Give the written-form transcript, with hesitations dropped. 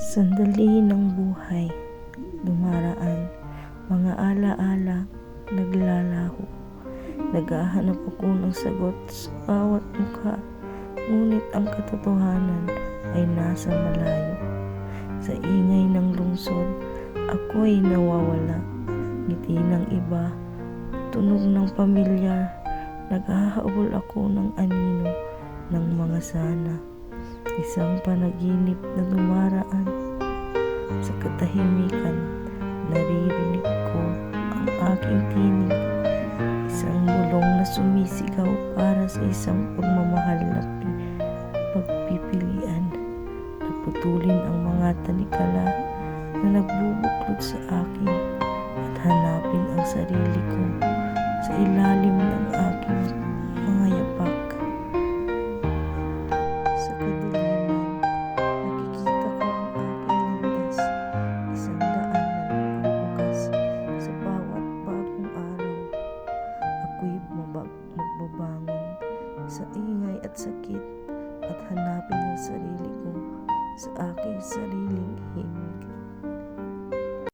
Sandali ng buhay, dumaraan, mga alaala, naglalaho. Naghahanap ako ng sagot sa bawat mukha, ngunit ang katotohanan ay nasa malayo. Sa ingay ng lungsod, ako'y nawawala. Ngiti ng iba, tunog ng pamilyar, naghahabol ako ng anino ng mga sana. Isang panaginip na dumaraan. Sa katahimikan, naririnig ko ang aking tinig. Isang bulong na sumisigaw para sa isang pagmamahal na pagpipilian. Naputulin ang mga tanikala na nagbubuklod sa akin at hanapin ang sarili ko sa ilalim ng aking mga yapak. Sa kadiliman, nakikita ko ang aking landas, isang daan na nagbubukas sa bawat bagong araw. Ako'y magbabangon sa ingay at sakit at hanapin ang sarili ko sa aking sariling himig.